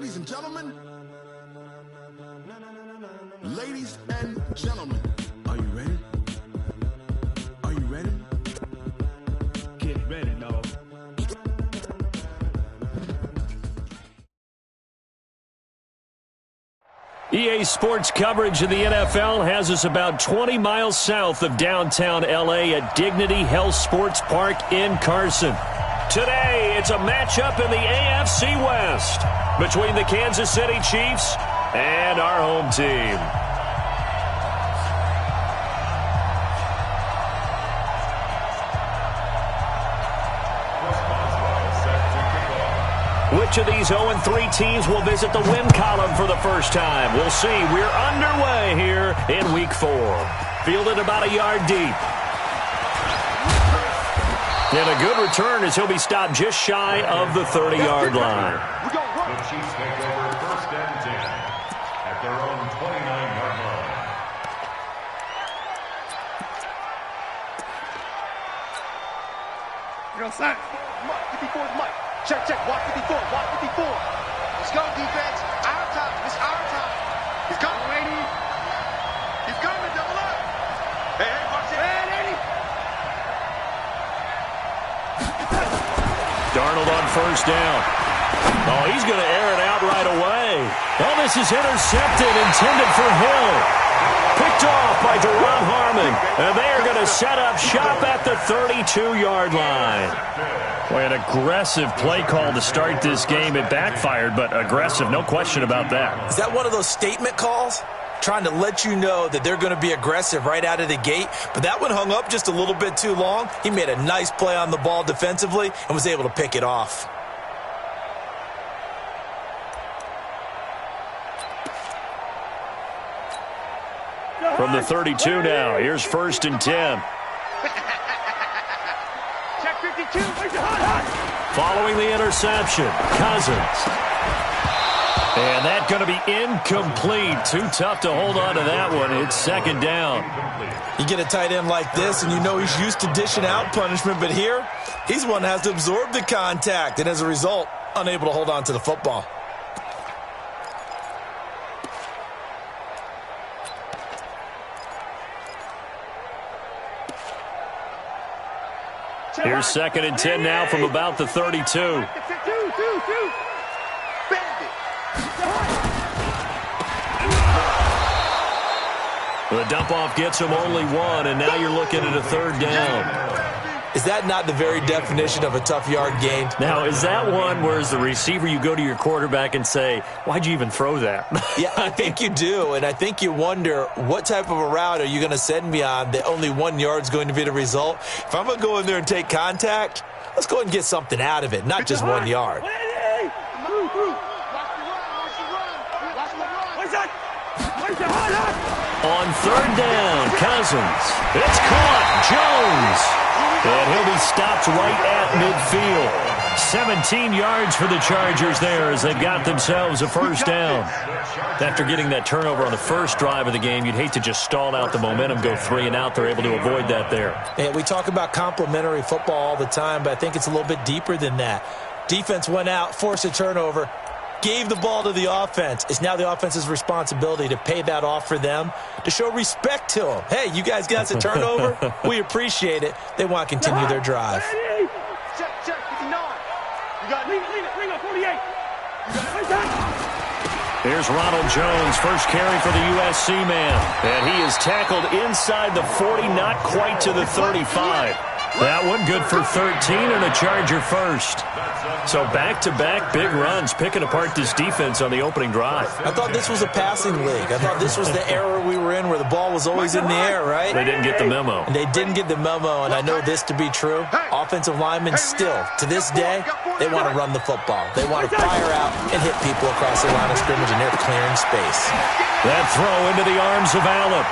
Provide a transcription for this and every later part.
Ladies and gentlemen, ladies and gentlemen, are you ready? Are you ready? Get ready, dog. EA Sports coverage of the NFL has us about 20 miles south of downtown LA at Dignity Health Sports Park in Carson. Today, it's a matchup in the AFC West between the Kansas City Chiefs and our home team. Which of these 0-3 teams will visit the win column for the first time? We'll see. We're underway here in Week 4. Fielded about a yard deep. And a good return as he'll be stopped just shy of the 30-yard line. The Chiefs take over 1st and 10 at their own 29-yard line. You're outside. Mike, 54 is Mike. Check, walk 54, walk 54. Let's go, defense. Our time, it's our time. He's coming, lady. He's coming, double up. Hey, watch it. Hey, lady. Darnold on 1st down. Oh, he's going to air it out right away. Oh, this is intercepted, intended for Hill. Picked off by Deron Harmon. And they are going to set up shop at the 32-yard line. Boy, an aggressive play call to start this game. It backfired, but aggressive, no question about that. Is that one of those statement calls? Trying to let you know that they're going to be aggressive right out of the gate. But that one hung up just a little bit too long. He made a nice play on the ball defensively and was able to pick it off. From the 32 now, here's 1st and 10. Check 52. Following the interception, Cousins. And that's going to be incomplete. Too tough to hold on to that one. It's 2nd down. You get a tight end like this, and you know he's used to dishing out punishment. But here, he's the one that has to absorb the contact. And as a result, unable to hold on to the football. Here's 2nd and 10 now from about the 32. The dump-off gets him only 1, and now you're looking at a 3rd down. Is that not the very definition of a tough yard gain? Now, is that one where as the receiver you go to your quarterback and say, why'd you even throw that? Yeah, I think you do, and I think you wonder what type of a route are you going to send me on that only 1 yard's going to be the result? If I'm going to go in there and take contact, let's go ahead and get something out of it, not just 1 yard. On 3rd down, Cousins. It's caught. Jones. And he'll be stopped right at midfield. 17 yards for the Chargers there as they've got themselves a 1st down. After getting that turnover on the first drive of the game, you'd hate to just stall out the momentum, go 3 and out. They're able to avoid that there. And we talk about complementary football all the time, but I think it's a little bit deeper than that. Defense went out, forced a turnover, gave the ball to the offense. It's now the offense's responsibility to pay that off for them, to show respect to them. Hey, you guys got a turnover? We appreciate it. They want to continue their drive. Check, 59. You got lean on 48. Here's Ronald Jones, first carry for the USC man. And he is tackled inside the 40, not quite to the 35. That one good for 13 and a Charger first. So back-to-back big runs, picking apart this defense on the opening drive. I thought this was a passing league. I thought this was the era we were in where the ball was always in the air, right? They didn't get the memo. And they didn't get the memo, and I know this to be true. Offensive linemen still, to this day, they want to run the football. They want to fire out and hit people across the line of scrimmage, and they're clearing space. That throw into the arms of Allen.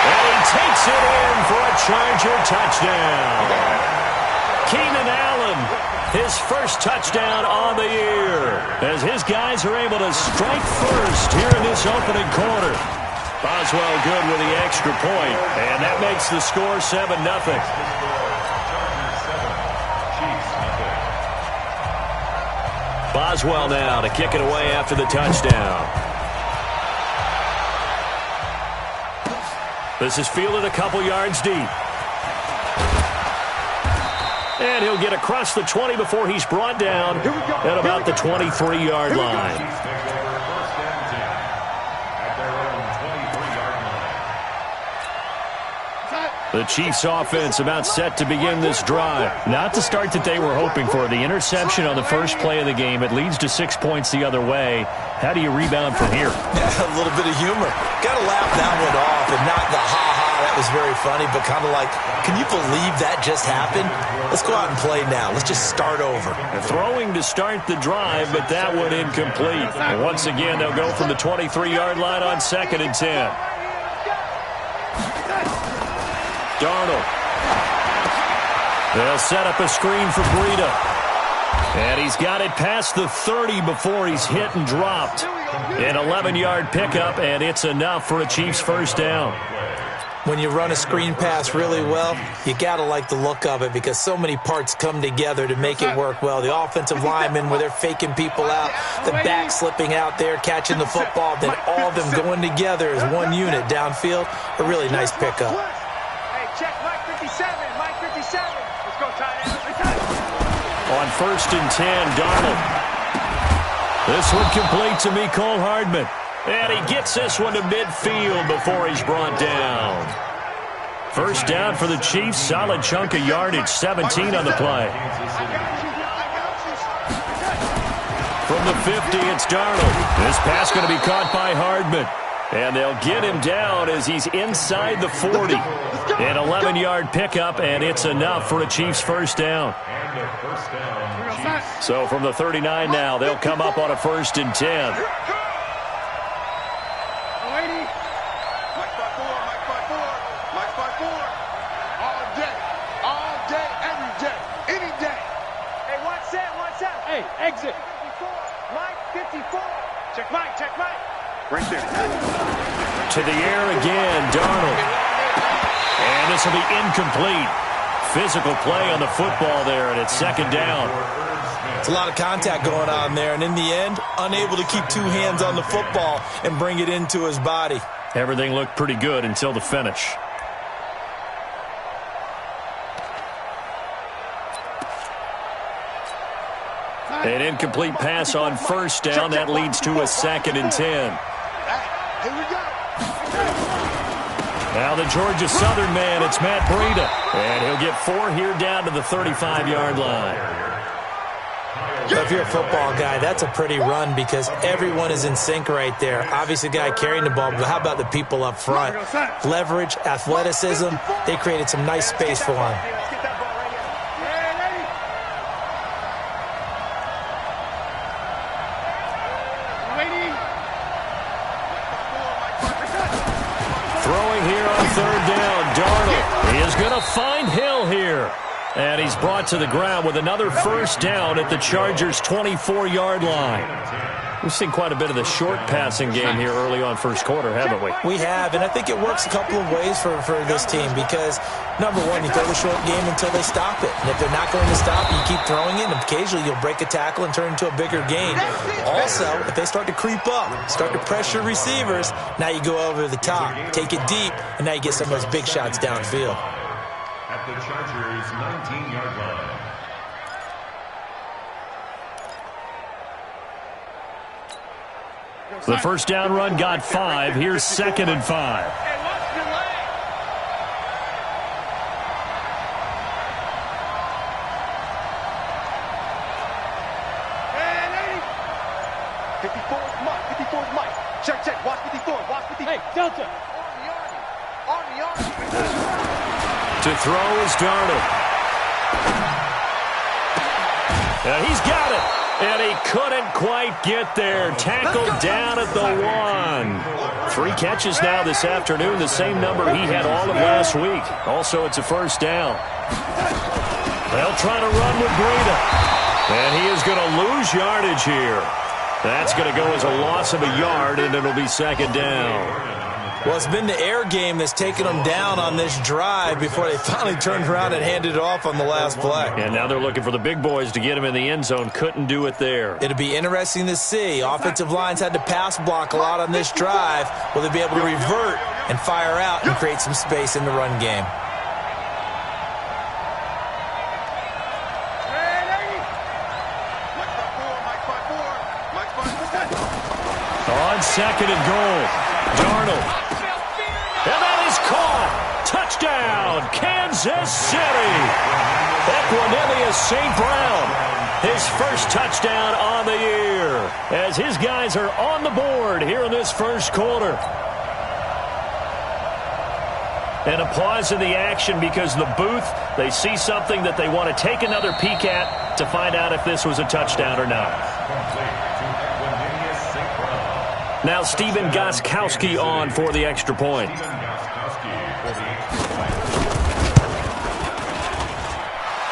And he takes it in for a Charger touchdown. Keenan Allen, his first touchdown on the year, as his guys are able to strike first here in this opening quarter. Boswell good with the extra point, and that makes the score 7-0. Boswell now to kick it away after the touchdown. This is fielded a couple yards deep. And he'll get across the 20 before he's brought down at about the 23-yard line. The Chiefs offense about set to begin this drive. Not the start that they were hoping for. The interception on the first play of the game. It leads to 6 points the other way. How do you rebound from here? Yeah, a little bit of humor. Got to laugh that one off and not the ha-ha. That was very funny, but kind of like, can you believe that just happened? Let's go out and play now. Let's just start over. Throwing to start the drive, but that one incomplete. And once again, they'll go from the 23-yard line on 2nd and 10. Darnold. They'll set up a screen for Breida. And he's got it past the 30 before he's hit and dropped. An 11-yard pickup, and it's enough for a Chiefs first down. When you run a screen pass really well, you got to like the look of it because so many parts come together to make it work well. The offensive linemen, where they're faking people out, the back slipping out there, catching the football, then all of them going together as one unit downfield. A really nice pickup. Check Mike 57, Mike 57. Let's go, tight end. On 1st and 10, Darnold. This one complete to Mecole Hardman. And he gets this one to midfield before he's brought down. First down for the Chiefs. Solid chunk of yardage, 17 on the play. From the 50, it's Darnold. This pass going to be caught by Hardman. And they'll get him down as he's inside the 40. An 11-yard pickup, and it's enough for a Chiefs first down. So from the 39 now, they'll come up on a 1st and 10. Exit. Mike 54. Check Mike. Right there. To the air again, Darnold. And this will be incomplete. Physical play on the football there, and it's 2nd down. It's a lot of contact going on there, and in the end, unable to keep 2 hands on the football and bring it into his body. Everything looked pretty good until the finish. An incomplete pass on 1st down. That leads to a 2nd and 10. Here we go. Now the Georgia Southern man, it's Matt Breida. And he'll get 4 here down to the 35-yard line. If you're a football guy, that's a pretty run because everyone is in sync right there. Obviously, the guy carrying the ball, but how about the people up front? Leverage, athleticism, they created some nice space for him. Going to find Hill here. And he's brought to the ground with another first down at the Chargers' 24-yard line. We've seen quite a bit of the short passing game here early on first quarter, haven't we? We have, and I think it works a couple of ways for this team because, number one, you throw the short game until they stop it. And if they're not going to stop, you keep throwing it, and occasionally you'll break a tackle and turn into a bigger gain. Also, if they start to creep up, start to pressure receivers, now you go over the top, take it deep, and now you get some of those big shots downfield. At the Chargers' 19-yard line. The first down run got 5. Here's 2nd and 5. Hey, watch the leg. Hey, lady. 54 is Mike. 54 is Mike. Check. Watch 54. Watch 54. Hey, Delta. On the army. To throw is Darnold. And he's got it. And he couldn't quite get there. Tackled down at the 1. 3 catches now this afternoon, the same number he had all of last week. Also, it's a first down. They'll try to run with Breida. And he is going to lose yardage here. That's going to go as a loss of a yard, and it'll be 2nd down. Well, it's been the air game that's taken them down on this drive before they finally turned around and handed it off on the last play. And now they're looking for the big boys to get him in the end zone. Couldn't do it there. It'll be interesting to see. Offensive lines had to pass block a lot on this drive. Will they be able to revert and fire out and create some space in the run game? On second and goal, Darnold. And that is caught. Touchdown, Kansas City. Equinemius St. Brown, his first touchdown on the year, as his guys are on the board here in this first quarter. And a pause in the action because the booth, they see something that they want to take another peek at to find out if this was a touchdown or not. Now Stephen Gostkowski on for the extra point.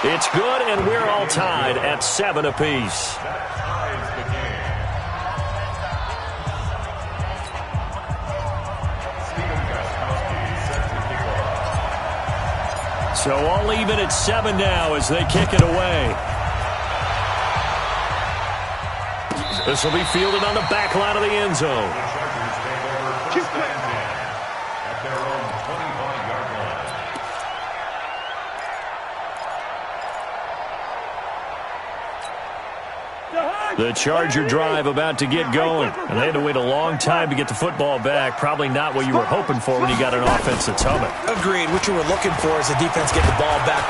It's good, and we're all tied at 7 apiece. So all even at 7 now as they kick it away. This will be fielded on the back line of the end zone. The Charger drive about to get going. And they had to wait a long time to get the football back. Probably not what you were hoping for when you got an offense that's humming. Agreed. What you were looking for is the defense get the ball back.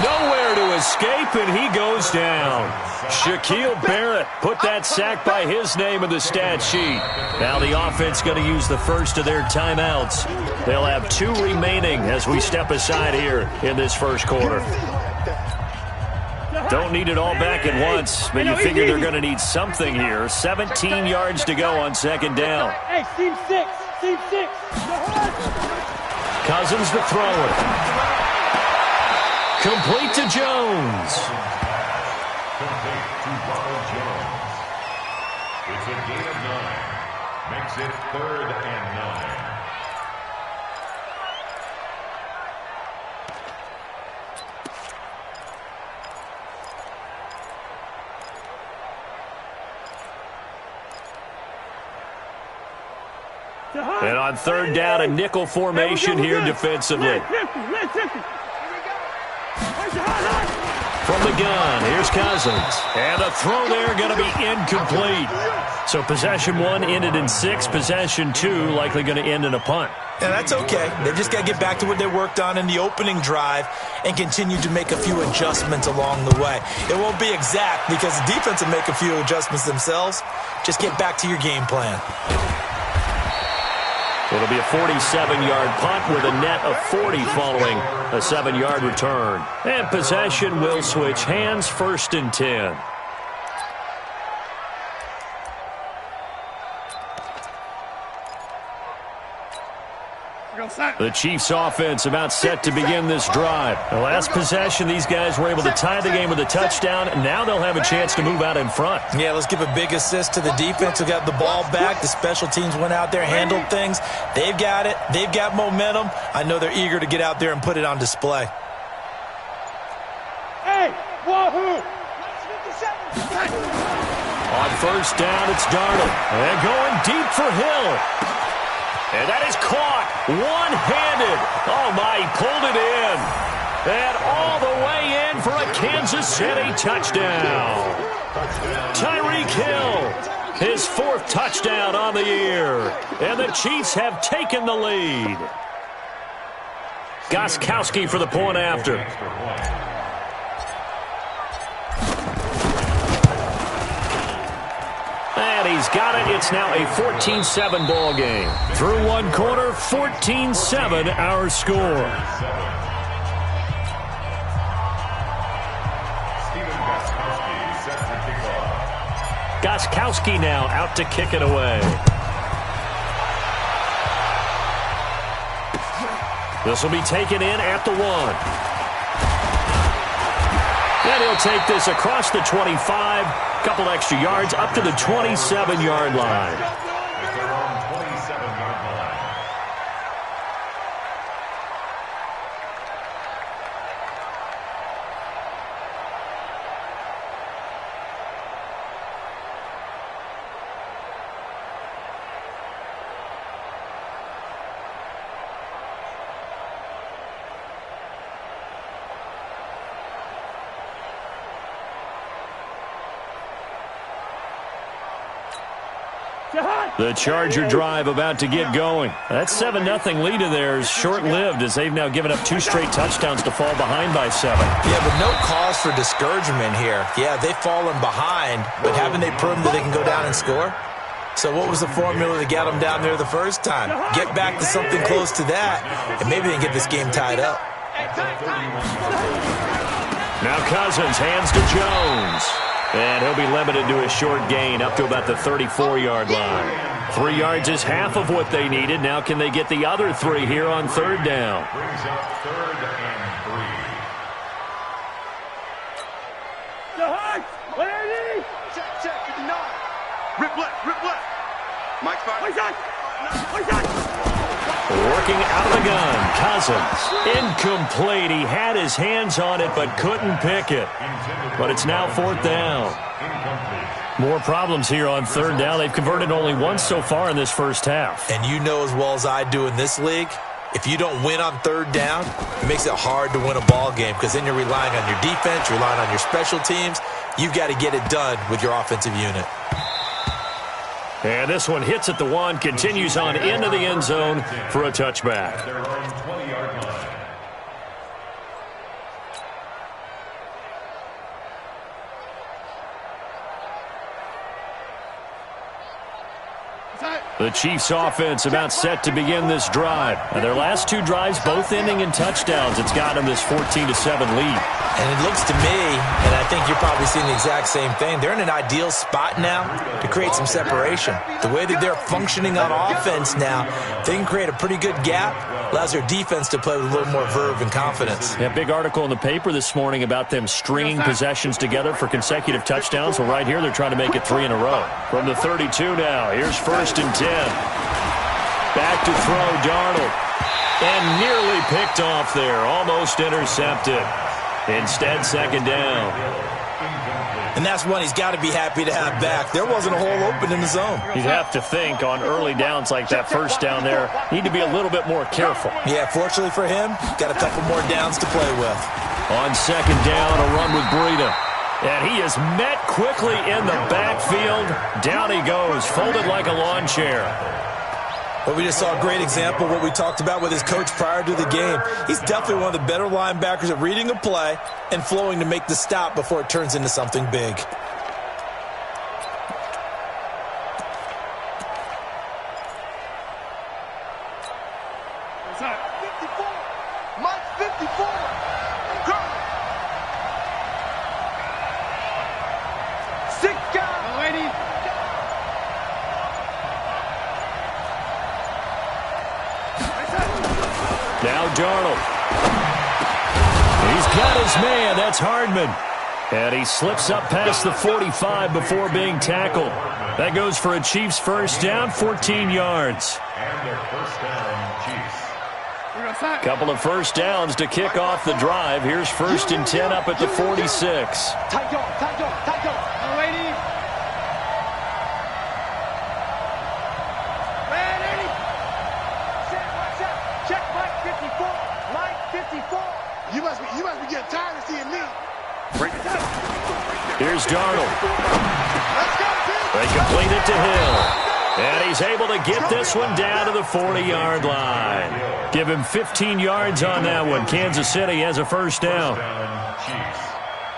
Nowhere to escape, and he goes down. Shaquille Barrett put that sack by his name in the stat sheet. Now the offense going to use the first of their timeouts. They'll have 2 remaining as we step aside here in this first quarter. Don't need it all back at once, but you figure they're going to need something here. 17 yards to go on second down. Hey, team 6, team 6. Cousins to throw it. Complete to Jones. Complete to Ronald Jones. It's a gain of 9. Makes it 3rd and 9. And on third down, a nickel formation here defensively. From the gun, here's Cousins. And the throw there going to be incomplete. So possession 1 ended in 6. Possession 2 likely going to end in a punt. Yeah, that's okay. They've just got to get back to what they worked on in the opening drive and continue to make a few adjustments along the way. It won't be exact because the defense will make a few adjustments themselves. Just get back to your game plan. It'll be a 47-yard punt with a net of 40 following a 7-yard return. And possession will switch hands, 1st and 10. The Chiefs offense about set to begin this drive. The last possession, these guys were able to tie the game with a touchdown. Now they'll have a chance to move out in front. Yeah, let's give a big assist to the defense who got the ball back. The special teams went out there, handled things. They've got it. They've got momentum. I know they're eager to get out there and put it on display. Hey, wahoo! On first down, it's Darnold. And going deep for Hill. And that is caught one-handed. Oh, my, he pulled it in. And all the way in for a Kansas City touchdown. Tyreek Hill, his 4th touchdown on the year. And the Chiefs have taken the lead. Gostkowski for the point after. And he's got it. It's now a 14-7 ball game. Through 1 quarter, 14-7 our score. Gostkowski now out to kick it away. This will be taken in at the 1. And he'll take this across the 25, couple extra yards, up to the 27-yard line. The Charger drive about to get going. That 7-0 lead of theirs short-lived as they've now given up 2 straight touchdowns to fall behind by 7. Yeah, but no cause for discouragement here. Yeah, they've fallen behind, but haven't they proven that they can go down and score? So what was the formula to get them down there the first time? Get back to something close to that, and maybe they can get this game tied up. Now Cousins hands to Jones. And he'll be limited to a short gain up to about the 34-yard line. 3 yards is half of what they needed. Now can they get the other 3 here on 3rd down? Brings up 3rd and 3. Check, 59. Rip left. Mike's fine. Working out of the gun, Cousins. Incomplete. He had his hands on it but couldn't pick it. But it's now 4th down. More problems here on 3rd down. They've converted only once so far in this first half. And you know as well as I do in this league, if you don't win on 3rd down, it makes it hard to win a ball game because then you're relying on your defense, you're relying on your special teams. You've got to get it done with your offensive unit. And this one hits at the 1, continues on into the end zone for a touchback. Their own 20-yard line. The Chiefs offense about set to begin this drive. And their last 2 drives both ending in touchdowns. It's got them this 14-7 lead. And it looks to me, and I think you're probably seeing the exact same thing, they're in an ideal spot now to create some separation. The way that they're functioning on offense now, they can create a pretty good gap, allows their defense to play with a little more verve and confidence. Yeah, big article in the paper this morning about them stringing possessions together for consecutive touchdowns. Well, right here, they're trying to make it 3 in a row. From the 32 now, here's 1st and 10. Back to throw, Darnold. And nearly picked off there, almost intercepted. Instead, 2nd down. And that's one he's got to be happy to have back. There wasn't a hole open in the zone. You'd have to think on early downs like that 1st down there, need to be a little bit more careful. Yeah, fortunately for him, got a couple more downs to play with. On 2nd down, a run with Breida. And he is met quickly in the backfield. Down he goes, folded like a lawn chair. But we just saw a great example of what we talked about with his coach prior to the game. He's definitely one of the better linebackers at reading a play and flowing to make the stop before it turns into something big. Mike 54. Go. 6 guys. Lady. Now Darnold. He's got his man. That's Hardman. And he slips up past the 45 before being tackled. That goes for a Chiefs 1st down, 14 yards. And their 1st down, Chiefs. Couple of 1st downs to kick off the drive. Here's 1st and 10 up at the 46. Tight dog. Lady. Ready. Check Mike 54. Mike 54. You must be getting tired of seeing me. Here's Darnold. Let's go, Bill. They complete it to Hill. And he's able to get this one down to the 40-yard line. Give him 15 yards on that one. Kansas City has a 1st down.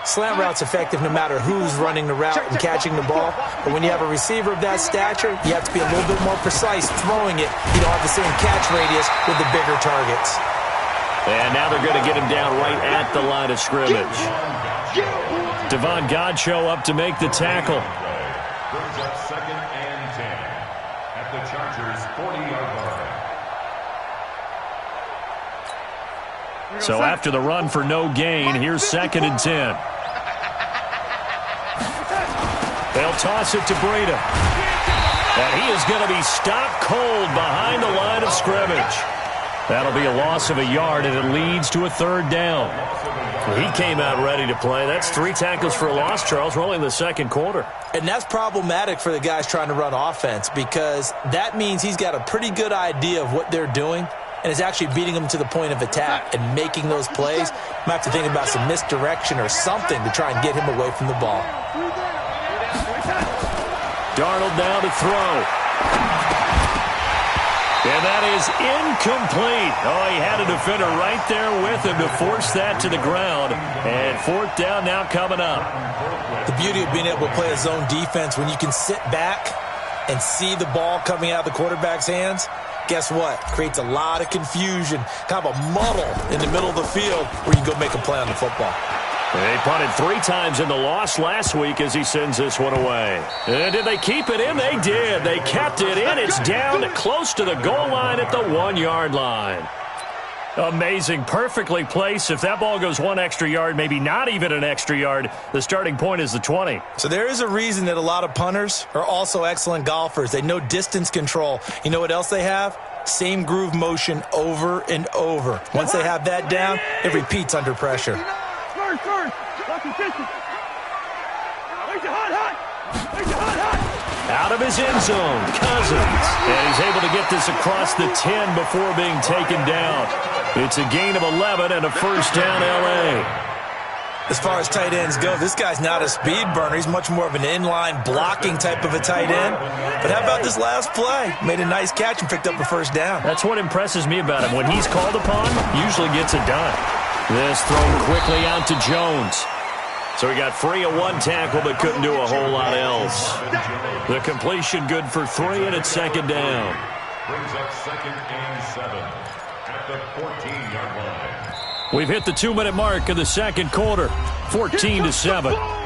Slant route's effective no matter who's running the route and catching the ball. But when you have a receiver of that stature, you have to be a little bit more precise throwing it. You don't have the same catch radius with the bigger targets. And now they're going to get him down right at the line of scrimmage. Devon Godchaux up to make the tackle. Brings up 2nd and 10 at the Chargers' 40-yard line. So after the run for no gain, here's 2nd and 10. They'll toss it to Breida. And he is going to be stopped cold behind the line of scrimmage. That'll be a loss of a yard, and it leads to a 3rd down. He came out ready to play. That's 3 tackles for a loss, Charles. We're only in the 2nd quarter. And that's problematic for the guys trying to run offense because that means he's got a pretty good idea of what they're doing and is actually beating them to the point of attack and making those plays. Might have to think about some misdirection or something to try and get him away from the ball. Darnold now to throw. And that is incomplete. Oh, he had a defender right there with him to force that to the ground. And fourth down now coming up. The beauty of being able to play a zone defense when you can sit back and see the ball coming out of the quarterback's hands, guess what? Creates a lot of confusion, kind of a muddle in the middle of the field where you can go make a play on the football. They punted 3 times in the loss last week as he sends this one away. And did they keep it in? They did. They kept it in. It's down close to the goal line at the 1-yard line. Amazing. Perfectly placed. If that ball goes 1 extra yard, maybe not even an extra yard, the starting point is the 20. So there is a reason that a lot of punters are also excellent golfers. They know distance control. You know what else they have? Same groove motion over and over. Once they have that down, it repeats under pressure. Out of his end zone, Cousins. And he's able to get this across the 10 before being taken down. It's a gain of 11 and a first down, L.A. As far as tight ends go, this guy's not a speed burner. He's much more of an inline blocking type of a tight end. But how about this last play? Made a nice catch and picked up a first down. That's what impresses me about him. When he's called upon, usually gets it done. This thrown quickly out to Jones. So he got free of 1 tackle but couldn't do a whole lot else. The completion good for 3 and it's second down. Brings up 2nd and 7 at the 14-yard line. We've hit the 2-minute mark of the second quarter. 14-7.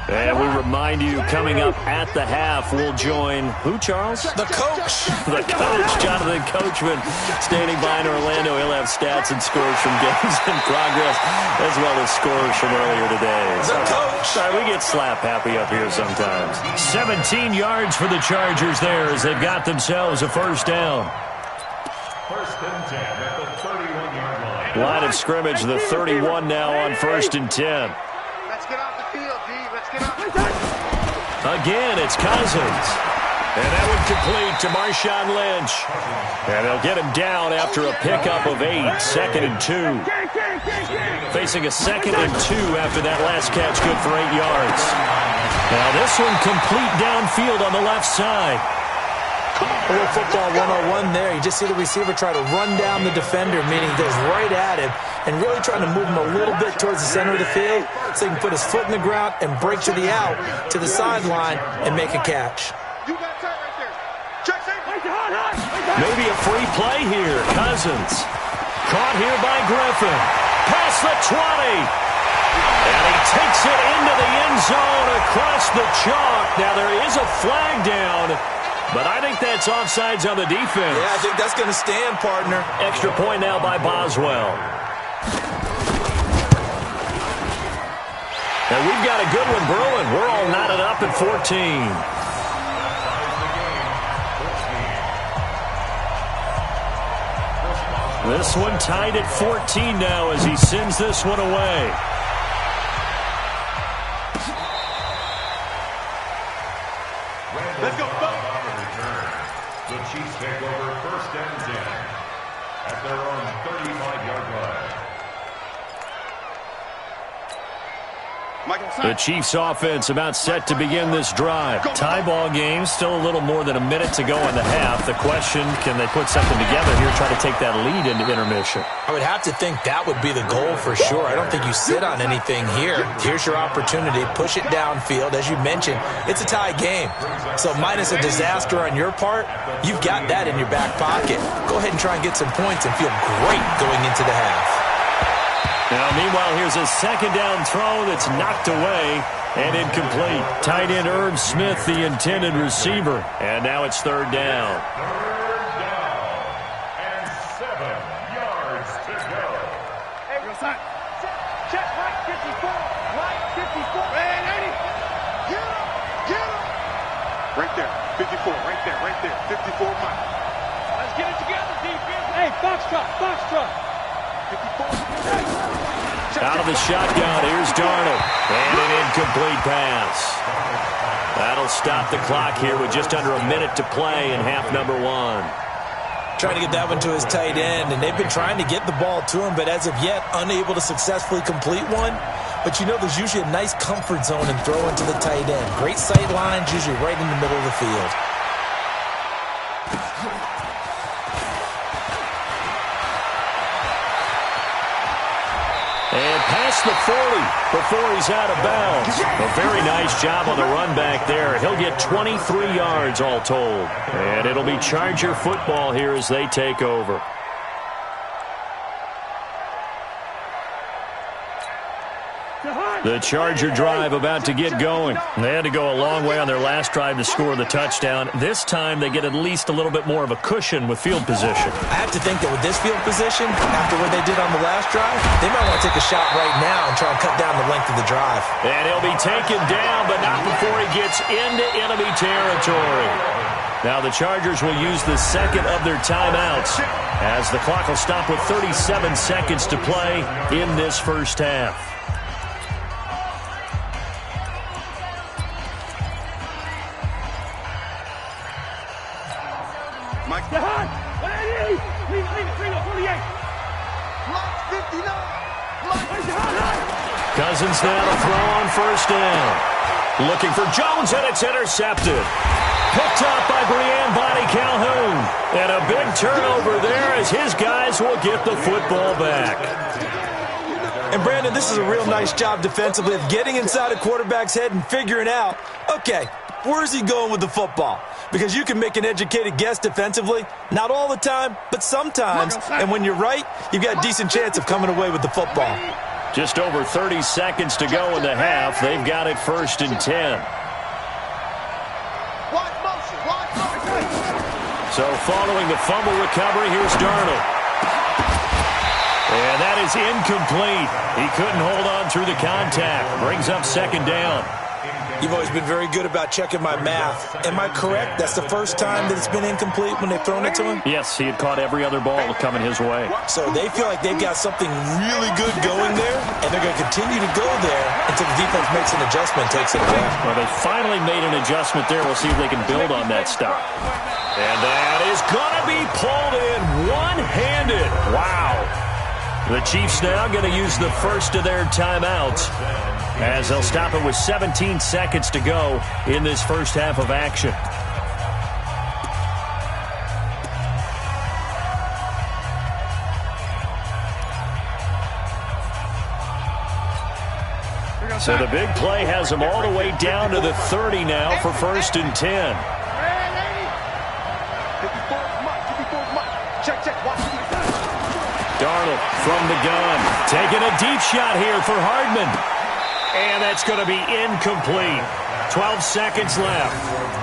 And we remind you, coming up at the half, we'll join who, Charles? The coach. The coach, Jonathan Coachman, standing by in Orlando. He'll have stats and scores from games in progress, as well as scores from earlier today. The coach. Sorry, we get slap happy up here sometimes. 17 yards for the Chargers there as they've got themselves a first down. First and 10 at the 31-yard line. Line of scrimmage, the 31 now on 1st and 10. Let's get off the field, D. Let's get off the field. Again, it's Cousins. And that would complete to Marshawn Lynch. And they'll get him down after a pickup of 8, 2nd and 2. Facing a 2nd and 2 after that last catch, good for 8 yards. Now this one complete downfield on the left side. A little football 101 there. You just see the receiver try to run down the defender, meaning he goes right at him, and really trying to move him a little bit towards the center of the field so he can put his foot in the ground and break to the out, to the sideline, and make a catch. You got time right there. Check, Maybe a free play here. Cousins. Caught here by Griffin. Past the 20. And he takes it into the end zone across the chalk. Now there is a flag down, but I think that's offsides on the defense. Yeah, I think that's going to stand, partner. Extra point now by Boswell. And we've got a good one brewing. We're all knotted up at 14. This one tied at 14 now as he sends this one away. Let's go, The Chiefs take over 1st and 10 at their own 35-yard line. The Chiefs offense about set to begin this drive. Tie ball game, still a little more than a minute to go in the half. The question, can they put something together here, try to take that lead into intermission? I would have to think that would be the goal for sure. I don't think you sit on anything here. Here's your opportunity. Push it downfield. As you mentioned, it's a tie game. So minus a disaster on your part, you've got that in your back pocket. Go ahead and try and get some points and feel great going into the half. Now, meanwhile, here's a 2nd down throw that's knocked away and incomplete. Tight end Irv Smith, the intended receiver. And now it's 3rd down. 3rd down and 7 yards to go. Hey, real son. Check right 54. Right 54. Man, 80. Get him. Right there. 54. Right there. Right there. 54 Mike. Let's get it together, defense. Hey, Foxtrot. 54. Out of the shotgun, here's Darnold. And an incomplete pass. That'll stop the clock here with just under a minute to play in half number 1. Trying to get that one to his tight end, and they've been trying to get the ball to him, but as of yet, unable to successfully complete one. But you know there's usually a nice comfort zone in throwing to the tight end. Great sight lines, usually right in the middle of the field. And past the 40 before he's out of bounds. A very nice job on the run back there. He'll get 23 yards all told. And it'll be Charger football here as they take over. The Charger drive about to get going. They had to go a long way on their last drive to score the touchdown. This time they get at least a little bit more of a cushion with field position. I have to think that with this field position, after what they did on the last drive, they might want to take a shot right now and try and cut down the length of the drive. And he'll be taken down, but not before he gets into enemy territory. Now the Chargers will use the second of their timeouts as the clock will stop with 37 seconds to play in this first half. Cousins now to throw on first down. Looking for Jones, and it's intercepted. Picked up by Brian Body Calhoun. And a big turnover there as his guys will get the football back. And, Brandon, this is a real nice job defensively of getting inside a quarterback's head and figuring out, okay, where's he going with the football? Because you can make an educated guess defensively. Not all the time, but sometimes. And when you're right, you've got a decent chance of coming away with the football. Just over 30 seconds to go in the half. They've got it 1st and 10. So following the fumble recovery, here's Darnold. And that is incomplete. He couldn't hold on through the contact. Brings up 2nd down. You've always been very good about checking my math. Am I correct? That's the first time that it's been incomplete when they've thrown it to him? Yes, he had caught every other ball coming his way. So they feel like they've got something really good going there, and they're going to continue to go there until the defense makes an adjustment and takes it away. Well, they finally made an adjustment there. We'll see if they can build on that stop. And that is going to be pulled in one-handed. Wow. The Chiefs now going to use the first of their timeouts as they'll stop it with 17 seconds to go in this first half of action. So the big play has them all the way down to the 30 now for 1st and 10. Darnold from the gun. Taking a deep shot here for Hardman. And that's going to be incomplete. 12 seconds left.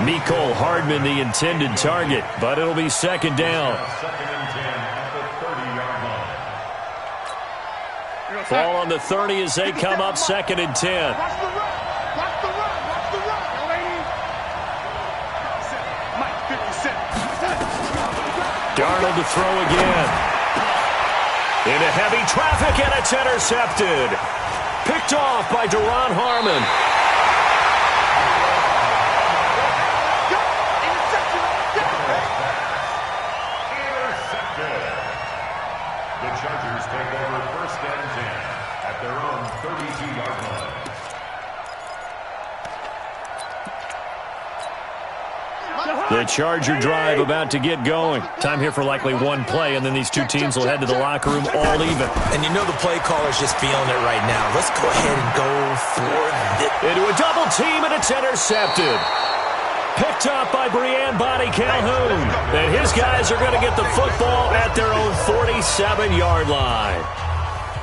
Mecole Hardman the intended target, but it'll be 2nd down. 2nd and 10 at the 30-yard line. Ball on the 30 as they come up 2nd and 10. Darnold to throw again. Into heavy traffic, and it's intercepted. Picked off by Duron Harmon. Intercepted. The Chargers take over 1st and 10 at their own 32-yard line. The Charger drive about to get going. Time here for likely one play, and then these two teams will head to the locker room all even. And you know the play caller's just feeling it right now. Let's go ahead and go for it. Into a double team, and it's intercepted. Picked up by Brian Body Calhoun. And his guys are going to get the football at their own 47-yard line.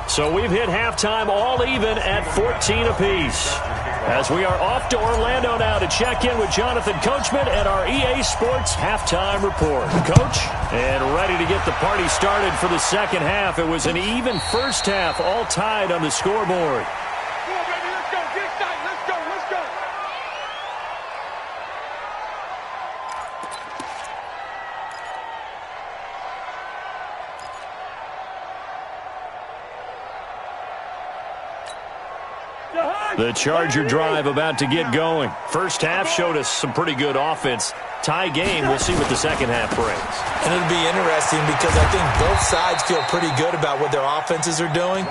So we've hit halftime all even at 14 apiece. As we are off to Orlando now to check in with Jonathan Coachman at our EA Sports Halftime Report. Coach, and ready to get the party started for the second half. It was an even first half, all tied on the scoreboard. Come on, baby, let's go. Get excited. Let's go. Let's go. The Charger drive about to get going. First half showed us some pretty good offense. Tie game. We'll see what the second half brings. And it'll be interesting because I think both sides feel pretty good about what their offenses are doing.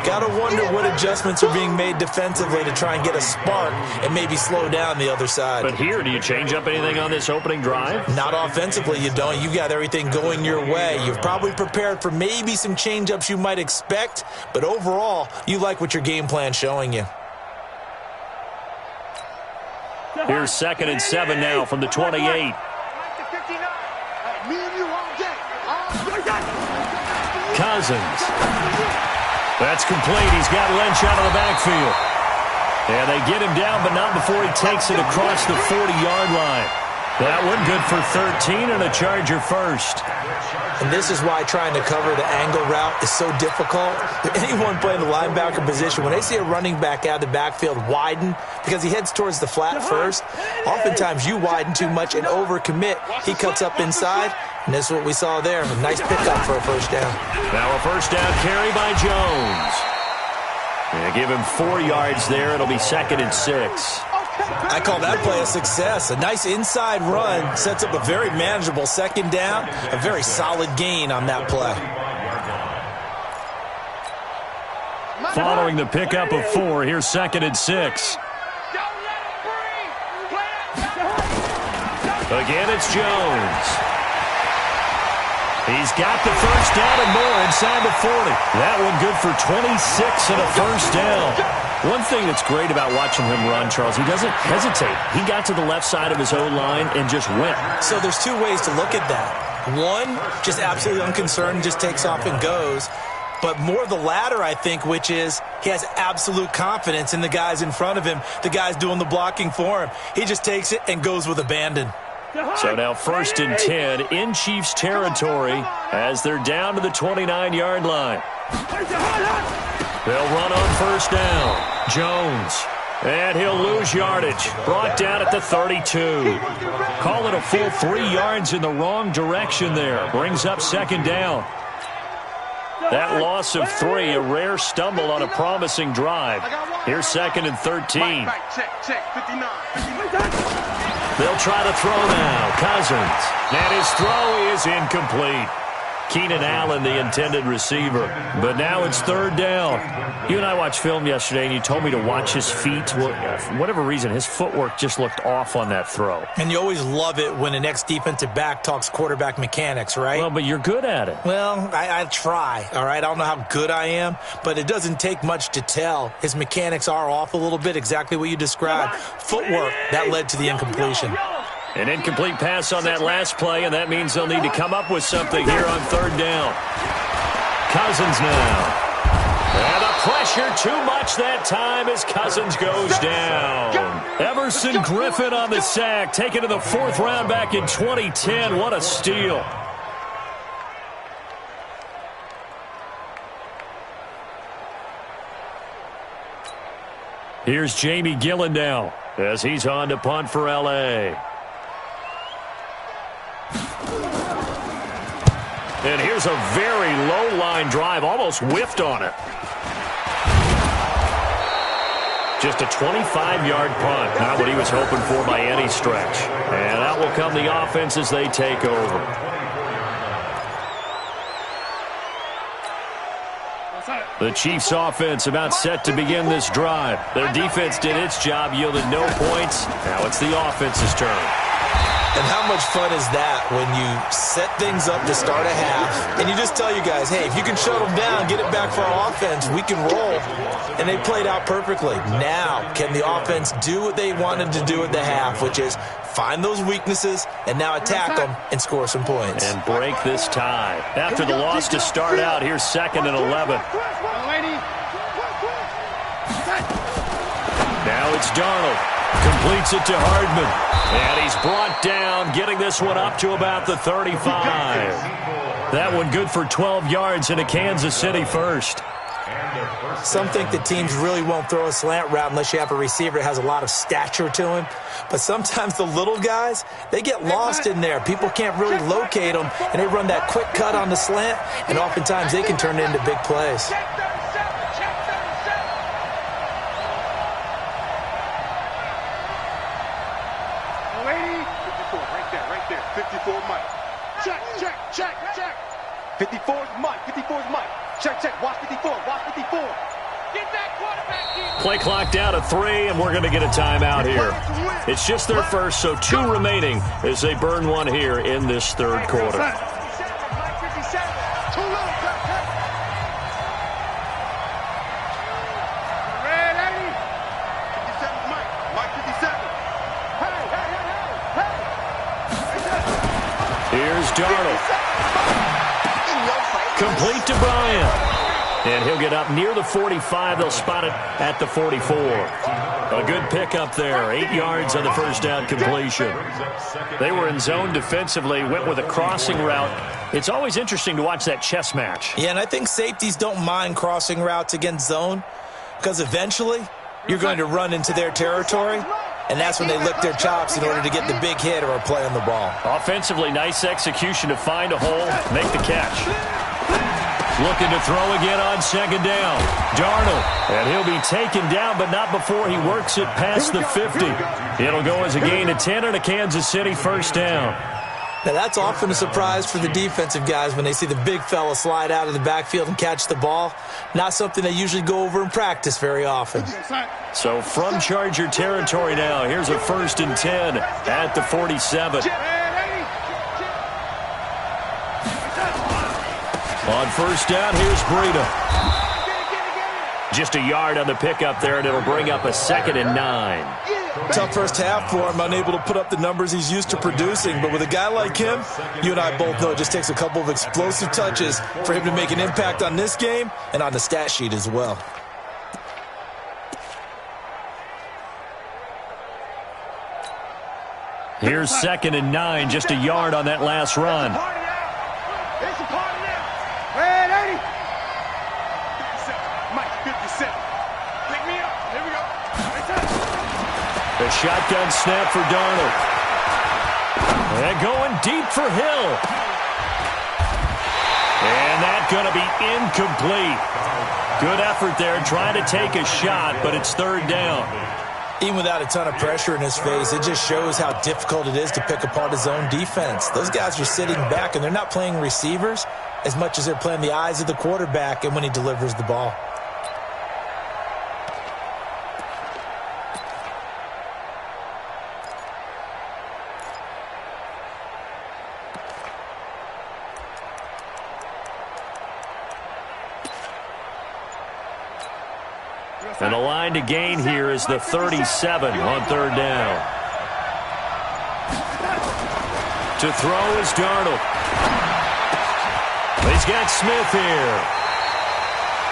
Got to wonder what adjustments are being made defensively to try and get a spark and maybe slow down the other side. But here, do you change up anything on this opening drive? Not offensively, you don't. You got everything going your way. You've probably prepared for maybe some change-ups you might expect, but overall, you like what your game plan's showing you. Here's 2nd and 7 now from the 28. Cousins. That's complete. He's got Lynch out of the backfield. And they get him down, but not before he takes it across the 40-yard line. That one good for 13 and a Charger first. And this is why trying to cover the angle route is so difficult. Anyone playing the linebacker position, when they see a running back out of the backfield widen, because he heads towards the flat first, oftentimes you widen too much and overcommit. He cuts up inside, and this is what we saw there. A nice pickup for a first down. Now a first down carry by Jones. They give him 4 yards there. It'll be 2nd and 6. I call that play a success. A nice inside run sets up a very manageable second down. A very solid gain on that play. Following the pickup of 4, here's 2nd and 6. Again, it's Jones. He's got the first down and more inside the 40. That one good for 26 and a first down. One thing that's great about watching him run, Charles, he doesn't hesitate. He got to the left side of his O-line and just went. So there's 2 ways to look at that. One, just absolutely unconcerned, just takes off and goes. But more the latter, I think, which is he has absolute confidence in the guys in front of him, the guys doing the blocking for him. He just takes it and goes with abandon. So now 1st and 10 in Chiefs territory as they're down to the 29-yard line. They'll run on first down. Jones. And he'll lose yardage. Brought down at the 32. Call it a full 3 yards in the wrong direction there. Brings up 2nd down. That loss of 3, a rare stumble on a promising drive. Here's 2nd and 13. They'll try to throw now. Cousins. And his throw is incomplete. Keenan Allen, the intended receiver. But now it's 3rd down. You and I watched film yesterday, and you told me to watch his feet. Well, for whatever reason, his footwork just looked off on that throw. And you always love it when an ex-defensive back talks quarterback mechanics, right? Well, but you're good at it. Well, I try, all right? I don't know how good I am, but it doesn't take much to tell. His mechanics are off a little bit, exactly what you described. Footwork, that led to the incompletion. An incomplete pass on that last play, and that means they'll need to come up with something here on 3rd down. Cousins now. And the pressure too much that time as Cousins goes down. Everson Griffin on the sack, taken to the 4th round back in 2010. What a steal. Here's Jamie Gillen now as he's on to punt for L.A. And here's a very low-line drive, almost whiffed on it. Just a 25-yard punt, not what he was hoping for by any stretch. And out will come the offense as they take over. The Chiefs offense about set to begin this drive. Their defense did its job, yielded no points. Now it's the offense's turn. And how much fun is that when you set things up to start a half and you just tell you guys, hey, if you can shut them down, get it back for our offense, we can roll. And they played out perfectly. Now, can the offense do what they wanted to do at the half, which is find those weaknesses and now attack them and score some points. And break this tie. After the loss to start out, here's 2nd and 11. Now it's Darnold. Completes it to Hardman. And he's brought down, getting this one up to about the 35. That one good for 12 yards in a Kansas City first. Some think that teams really won't throw a slant route unless you have a receiver that has a lot of stature to him. But sometimes the little guys, they get lost in there. People can't really locate them, and they run that quick cut on the slant, and oftentimes they can turn it into big plays. 54's Mike. 54's Mike. Check, check. Watch 54. Watch 54. Get that quarterback here. Play clock down to 3, and we're going to get a timeout here. It's just their first, so 2 remaining as they burn one here in this third quarter. Mike 57. Too little, check, check. Red 80. 57's Mike. Mike 57. Hey, hey, hey, hey, hey. Here's Darnold. Complete to Bryant. And he'll get up near the 45. They'll spot it at the 44. A good pickup there. 8 yards on the first down completion. They were in zone defensively, went with a crossing route. It's always interesting to watch that chess match. Yeah, and I think safeties don't mind crossing routes against zone because eventually you're going to run into their territory, and that's when they lick their chops in order to get the big hit or a play on the ball. Offensively, nice execution to find a hole, make the catch. Looking to throw again on second down. Darnold, and he'll be taken down, but not before he works it past the 50. It'll go as a gain of 10 and a Kansas City first down. Now, that's often a surprise for the defensive guys when they see the big fella slide out of the backfield and catch the ball. Not something they usually go over in practice very often. So from Charger territory now, here's a 1st and 10 at the 47. On first down, here's Breida. Just a yard on the pickup there, and it'll bring up a 2nd and 9. Tough first half for him, unable to put up the numbers he's used to producing. But with a guy like him, you and I both know it just takes a couple of explosive touches for him to make an impact on this game and on the stat sheet as well. Here's 2nd and 9, just a yard on that last run. It's a party now. Red 80. 57. Mike 57. Pick me up. Here we go. The shotgun snap for Darnold. And going deep for Hill. And that's going to be incomplete. Good effort there trying to take a shot, but it's 3rd down. Even without a ton of pressure in his face, it just shows how difficult it is to pick apart his own defense. Those guys are sitting back, and they're not playing receivers as much as they're playing the eyes of the quarterback and when he delivers the ball. And the line to gain here is the 37 on 3rd down. To throw is Darnold. He's got Smith here.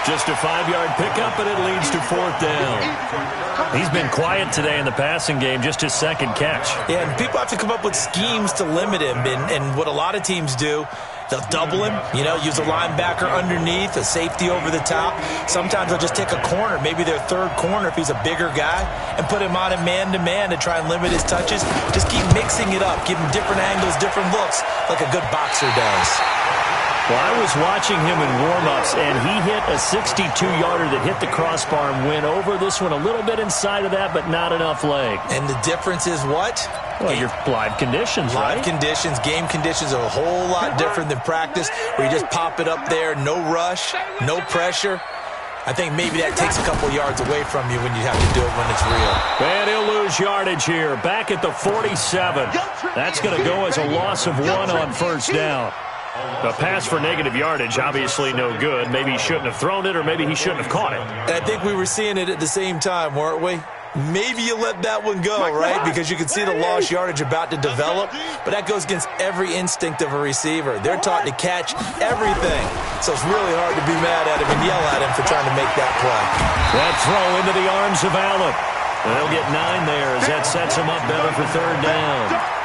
Just a 5-yard pickup, and it leads to 4th down. He's been quiet today in the passing game, just his 2nd catch. Yeah, and people have to come up with schemes to limit him. And what a lot of teams do, they'll double him, use a linebacker underneath, a safety over the top. Sometimes they'll just take a corner, maybe their 3rd corner if he's a bigger guy, and put him on a man-to-man to try and limit his touches. Just keep mixing it up, give him different angles, different looks, like a good boxer does. Well, I was watching him in warm-ups, and he hit a 62-yarder that hit the crossbar and went over. This one a little bit inside of that, but not enough leg. And the difference is what? Well, your live conditions, right? Live conditions, game conditions are a whole lot different than practice, where you just pop it up there, no rush, no pressure. I think maybe that takes a couple yards away from you when you have to do it when it's real. And he'll lose yardage here, back at the 47. That's going to go as a loss of 1 on first down. A pass for negative yardage, obviously no good. Maybe he shouldn't have thrown it, or maybe he shouldn't have caught it. And I think we were seeing it at the same time, weren't we? Maybe you let that one go, right? Because you can see the lost yardage about to develop, but that goes against every instinct of a receiver. They're taught to catch everything, so it's really hard to be mad at him and yell at him for trying to make that play. That throw into the arms of Allen. They'll get 9 there as that sets him up better for 3rd down.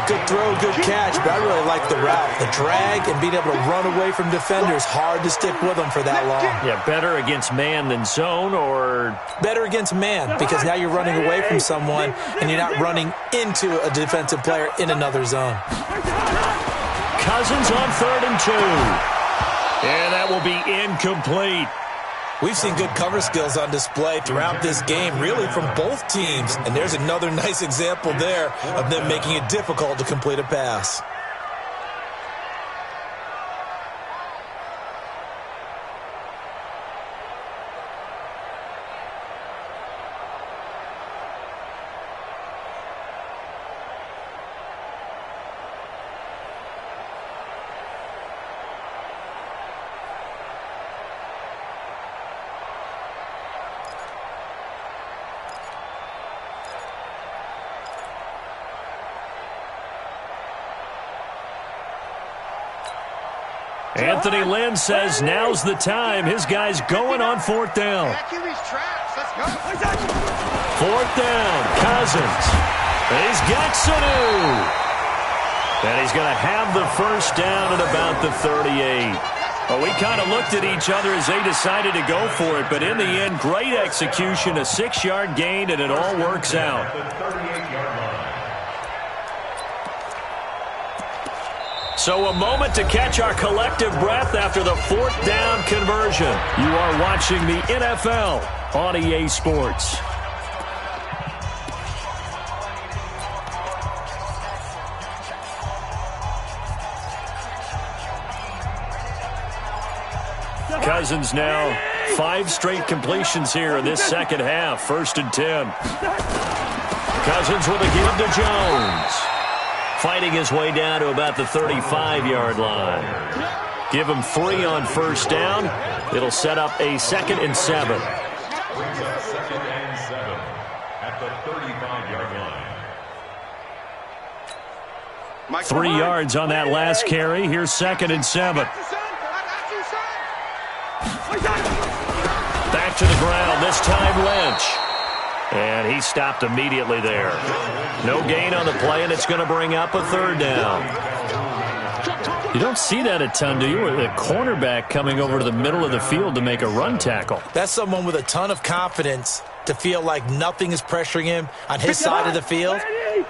Good throw, good catch, but I really like the route. The drag and being able to run away from defenders, hard to stick with them for that long. Yeah, better against man than zone, or? Better against man, because now you're running away from someone and you're not running into a defensive player in another zone. Cousins on 3rd and 2. And that will be incomplete. We've seen good cover skills on display throughout this game, really from both teams. And there's another nice example there of them making it difficult to complete a pass. Anthony Lynn says now's the time. His guy's going on fourth down. Fourth down, Cousins. He's got Sanu. And he's going to have the first down at about the 38. Well, we kind of looked at each other as they decided to go for it, but in the end, great execution, a 6-yard gain, and it all works out. So a moment to catch our collective breath after the fourth down conversion. You are watching the NFL on EA Sports. Cousins now 5 straight completions here in this second half. 1st and 10. Cousins with a give to Jones. Fighting his way down to about the 35-yard line. Give him 3 on first down. It'll set up a 2nd and 7. Brings up 2nd and 7 at the 35-yard line. 3 yards on that last carry. Here's 2nd and 7. Back to the ground, this time Lynch. And he stopped immediately there. No gain on the play, and it's going to bring up a 3rd down. You don't see that a ton, do you? A cornerback coming over to the middle of the field to make a run tackle. That's someone with a ton of confidence to feel like nothing is pressuring him on his side of the field.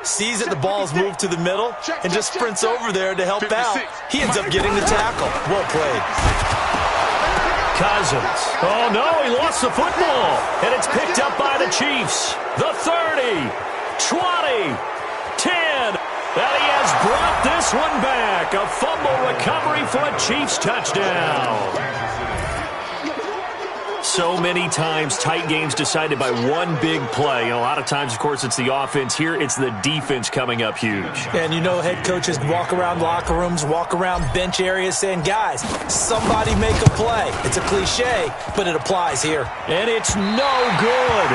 Sees that the ball is moved to the middle and just sprints over there to help out. He ends up getting the tackle. Well played. Cousins. Oh, no, he lost the football. And it's picked up by the Chiefs. The 30, 20, 10. And he has brought this one back. A fumble recovery for a Chiefs touchdown. So many times, tight games decided by one big play. A lot of times, of course, it's the offense. Here, it's the defense coming up huge. And you know head coaches walk around locker rooms, walk around bench areas saying, guys, somebody make a play. It's a cliche, but it applies here. And it's no good.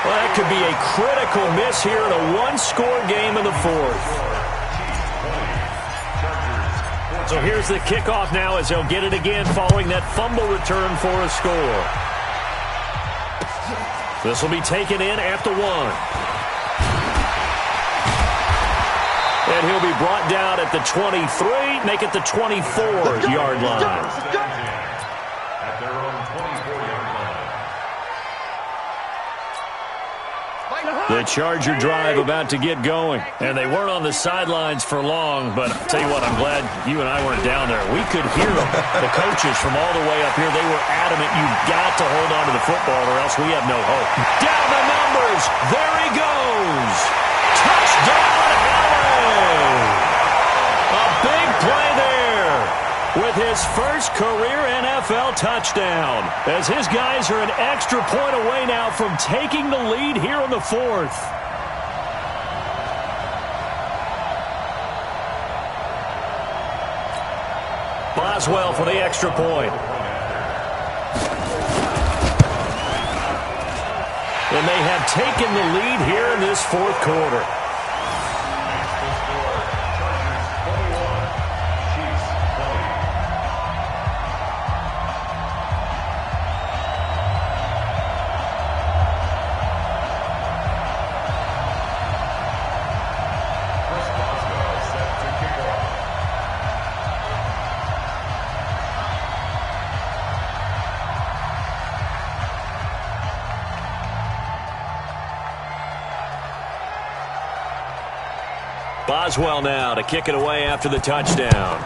Well, that could be a critical miss here in a one-score game in the 4th. So here's the kickoff now as they'll get it again following that fumble return for a score. This will be taken in at the 1. And he'll be brought down at the 23, make it the 24-yard line. At their own 24-yard line. The Charger drive about to get going. And they weren't on the sidelines for long, but I'll tell you what, I'm glad you and I weren't down there. We could hear them. The coaches from all the way up here, they were adamant, you've got to hold on to the football or else we have no hope. Down the numbers. There he goes. Touchdown, Allen. A big play there with his first career NFL touchdown, as his guys are an extra point away now from taking the lead here in the 4th. Boswell for the extra point. And they have taken the lead here in this 4th quarter. Boswell now to kick it away after the touchdown.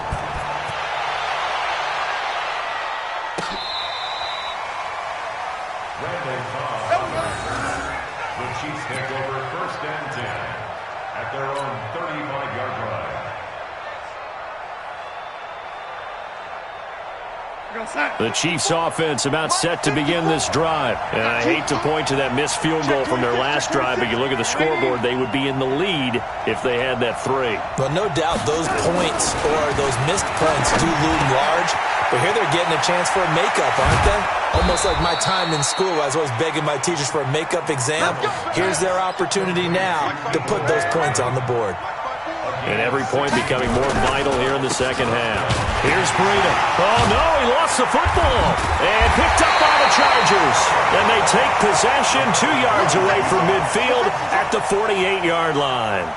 The Chiefs take over 1st and 10 at their own 35-yard line. The Chiefs offense about set to begin this drive. And I hate to point to that missed field goal from their last drive, but you look at the scoreboard, they would be in the lead if they had that 3. But no doubt those points or those missed points do loom large. But here they're getting a chance for a makeup, aren't they? Almost like my time in school. I was always begging my teachers for a makeup exam. Here's their opportunity now to put those points on the board. And every point becoming more vital here in the second half. Here's Breida. Oh, no, he lost the football. And picked up by the Chargers. And they take possession 2 yards away from midfield at the 48-yard line.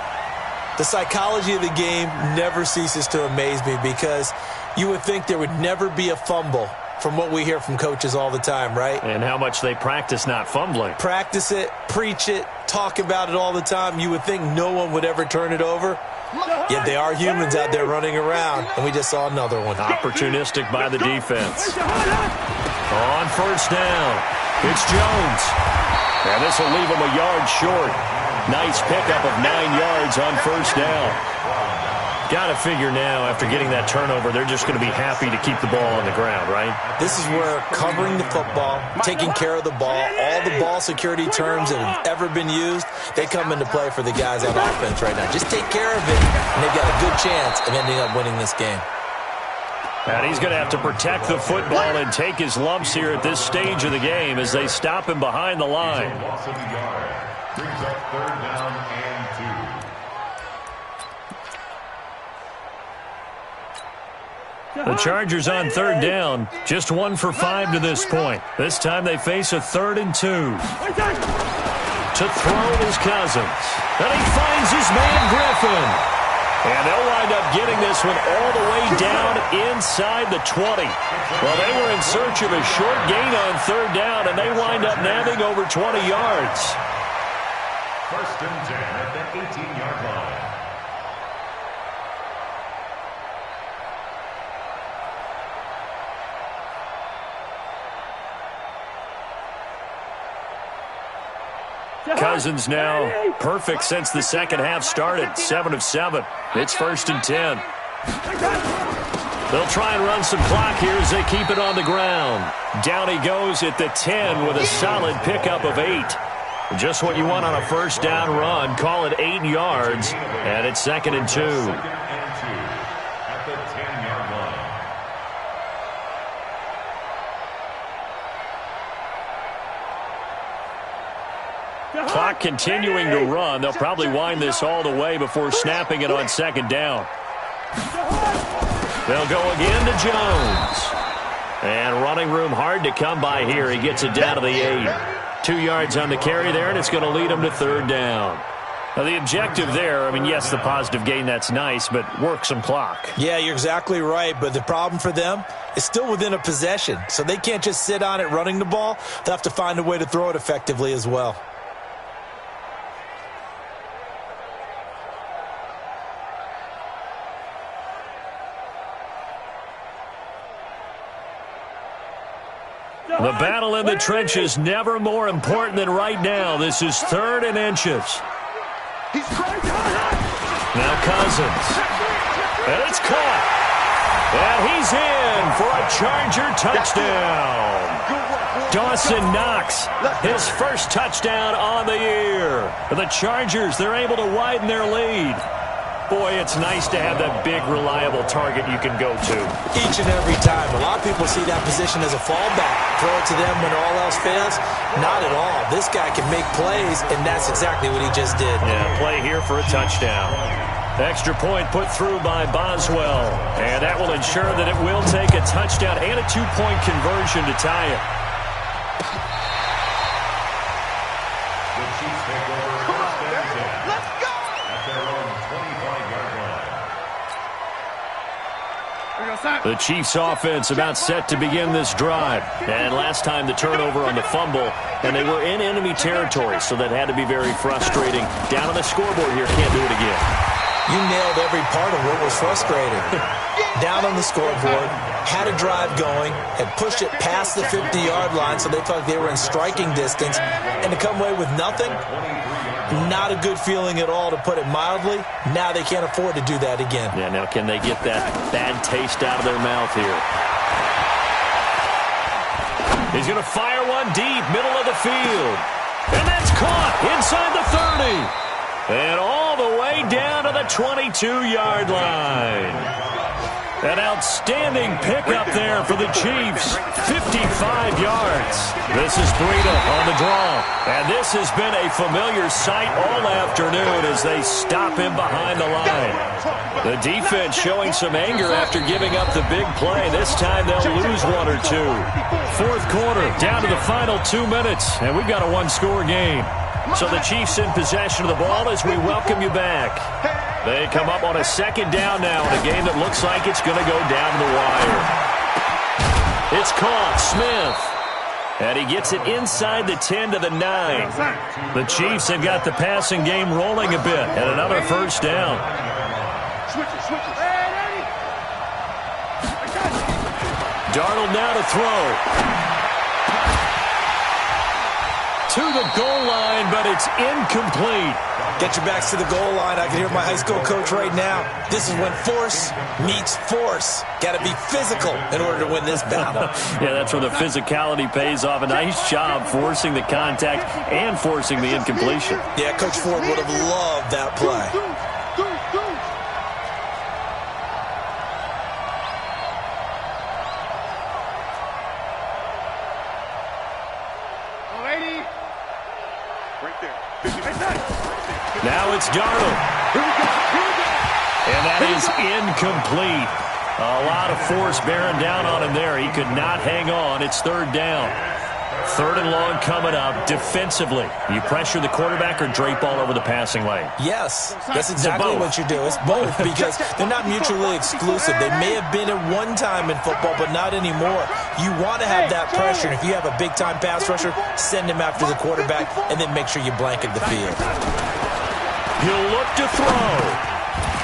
The psychology of the game never ceases to amaze me because you would think there would never be a fumble from what we hear from coaches all the time, right? And how much they practice not fumbling. Practice it, preach it, talk about it all the time. You would think no one would ever turn it over. Yet they are humans out there running around, and we just saw another one. Opportunistic by the defense. On first down, it's Jones. And this will leave him a yard short. Nice pickup of 9 yards on first down. Got to figure now, after getting that turnover, they're just going to be happy to keep the ball on the ground, right? This is where covering the football, taking care of the ball, all the ball security terms that have ever been used, they come into play for the guys on offense right now. Just take care of it, and they've got a good chance of ending up winning this game. And he's going to have to protect the football and take his lumps here at this stage of the game as they stop him behind the line. Loss of a yard. Brings up third down and 2. The Chargers on third down, just 1 for 5 to this point. This time they face a 3rd and 2. To throw is Cousins. And he finds his man Griffin. And they'll wind up getting this one all the way down inside the 20. Well, they were in search of a short gain on third down, and they wind up nabbing over 20 yards. First and 10 at the 18-yard line. Cousins now perfect since the second half started. 7 of 7. It's first and 10. They'll try and run some clock here as they keep it on the ground. Down he goes at the 10 with a solid pickup of 8. Just what you want on a first down run. Call it 8 yards. And it's 2nd and 2. At the 10-yard line. Clock continuing to run. They'll probably wind this all the way before snapping it on 2nd down. They'll go again to Jones. And running room hard to come by here. He gets it down to the 8. 2 yards on the carry there, and it's going to lead him to third down. Now, the objective there, I mean, yes, the positive gain, that's nice, but work some clock. Yeah, you're exactly right, but the problem for them is still within a possession, so they can't just sit on it running the ball. They'll have to find a way to throw it effectively as well. The battle in the trenches never more important than right now. This is 3rd and inches. Now Cousins. And it's caught. And he's in for a Charger touchdown. Dawson Knox, his first touchdown on the year. The Chargers, they're able to widen their lead. Boy, it's nice to have that big, reliable target you can go to. Each and every time. A lot of people see that position as a fallback. Throw it to them when all else fails. Not at all. This guy can make plays, and that's exactly what he just did. Yeah, play here for a touchdown. Extra point put through by Boswell. And that will ensure that it will take a touchdown and a 2-point conversion to tie it. The Chiefs take over first and 10. Let's go! At their own 25-yard line. The Chiefs offense about set to begin this drive. And last time the turnover on the fumble, and they were in enemy territory, so that had to be very frustrating. Down on the scoreboard here, can't do it again. You nailed every part of what was frustrating. Down on the scoreboard, had a drive going, had pushed it past the 50-yard line, so they felt they were in striking distance, and to come away with nothing, not a good feeling at all, to put it mildly. Now they can't afford to do that again. Yeah, now can they get that bad taste out of their mouth here? He's going to fire one deep, middle of the field. And that's caught inside the 30. And all the way down to the 22-yard line. An outstanding pickup there for the Chiefs. 55 yards. This is Breida on the draw. And this has been a familiar sight all afternoon as they stop him behind the line. The defense showing some anger after giving up the big play. This time they'll lose one or two. Fourth quarter, down to the final 2 minutes, and we've got a one-score game. So the Chiefs in possession of the ball as we welcome you back. They come up on a second down now in a game that looks like it's going to go down to the wire. It's caught. Smith. And he gets it inside the 10 to the 9. The Chiefs have got the passing game rolling a bit. And another first down. Darnold now to throw. To the goal line, but it's incomplete. Get your backs to the goal line. I can hear my high school coach right now. This is when force meets force. Got to be physical in order to win this battle. Yeah, that's where the physicality pays off. A nice job forcing the contact and forcing the incompletion. Yeah, Coach Ford would have loved that play. Now it's Darnold. And that is incomplete. A lot of force bearing down on him there. He could not hang on. It's third down. Third and long coming up. Defensively, you pressure the quarterback or drape all over the passing lane? Yes, that's exactly what you do. It's both because they're not mutually exclusive. They may have been at one time in football, but not anymore. You want to have that pressure. And if you have a big-time pass rusher, send him after the quarterback and then make sure you blanket the field. He'll look to throw.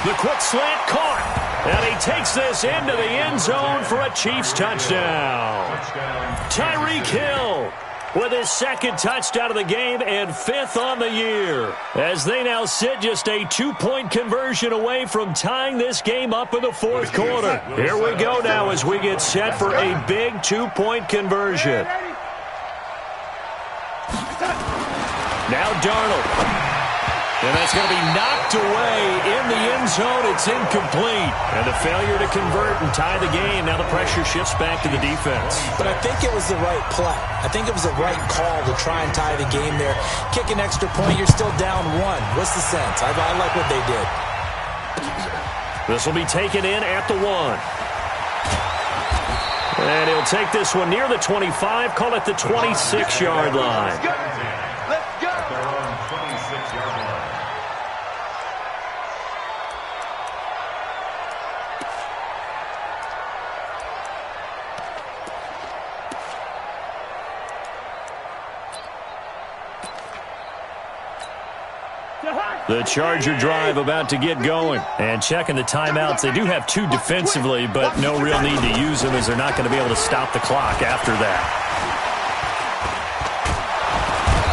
The quick slant caught. And he takes this into the end zone for a Chiefs touchdown. Tyreek Hill with his second touchdown of the game and fifth on the year. As they now sit just a two-point conversion away from tying this game up in the fourth quarter. Here we go now as we get set for a big two-point conversion. Now Darnold. And that's going to be knocked away in the end zone. It's incomplete. And the failure to convert and tie the game. Now the pressure shifts back to the defense. But I think it was the right play. I think it was the right call to try and tie the game there. Kick an extra point, you're still down one. What's the sense? I like what they did. This will be taken in at the 1. And he'll take this one near the 25, call it the 26-yard line. Let's go. They're on 26-yard line. The Charger drive about to get going. And checking the timeouts. They do have 2 defensively, but no real need to use them as they're not going to be able to stop the clock after that.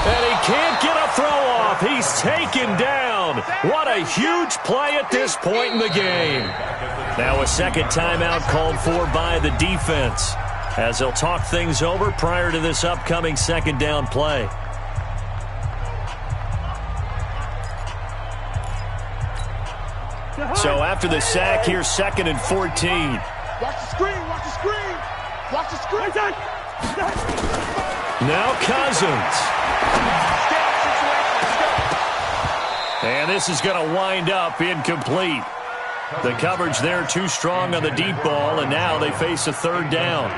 And he can't get a throw off. He's taken down. What a huge play at this point in the game. Now a second timeout called for by the defense as they'll talk things over prior to this upcoming second down play. So after the sack, here's 2nd and 14. Watch the screen, watch the screen. Watch the screen. Now Cousins. And this is going to wind up incomplete. The coverage there too strong on the deep ball, and now they face a third down.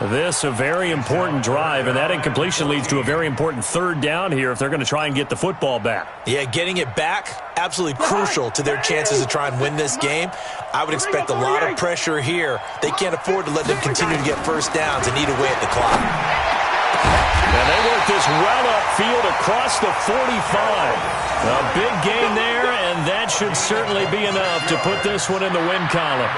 This a very important drive, and that incompletion leads to a very important third down here if they're going to try and get the football back. Yeah, getting it back, absolutely crucial to their chances to try and win this game. I would expect a lot of pressure here. They can't afford to let them continue to get first downs and eat away at the clock. And they work this well upfield across the 45. A big gain there, and that should certainly be enough to put this one in the win column.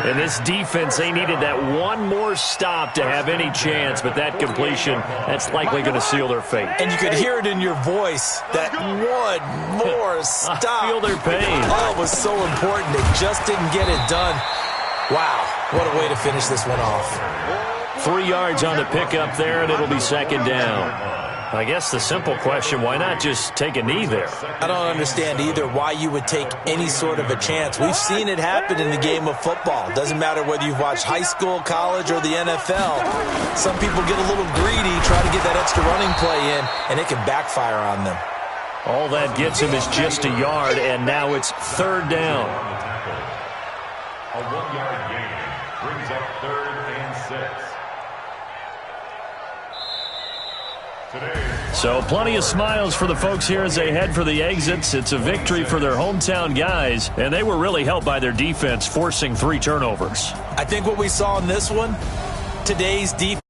And this defense, they needed that one more stop to have any chance, but that completion, that's likely going to seal their fate. And you could hear it in your voice, that one more stop. I feel their pain. Oh, it was so important. They just didn't get it done. Wow, what a way to finish this one off. 3 yards on the pickup there, and it'll be second down. I guess the simple question, why not just take a knee there? I don't understand either why you would take any sort of a chance. We've seen it happen in the game of football. Doesn't matter whether you've watched high school, college, or the NFL. Some people get a little greedy, try to get that extra running play in, and it can backfire on them. All that gets him is just a yard, and now it's third down. A 1-yard gain brings up 3rd and 6. So plenty of smiles for the folks here as they head for the exits. It's a victory for their hometown guys, and they were really helped by their defense, forcing 3 turnovers. I think what we saw in this one, today's defense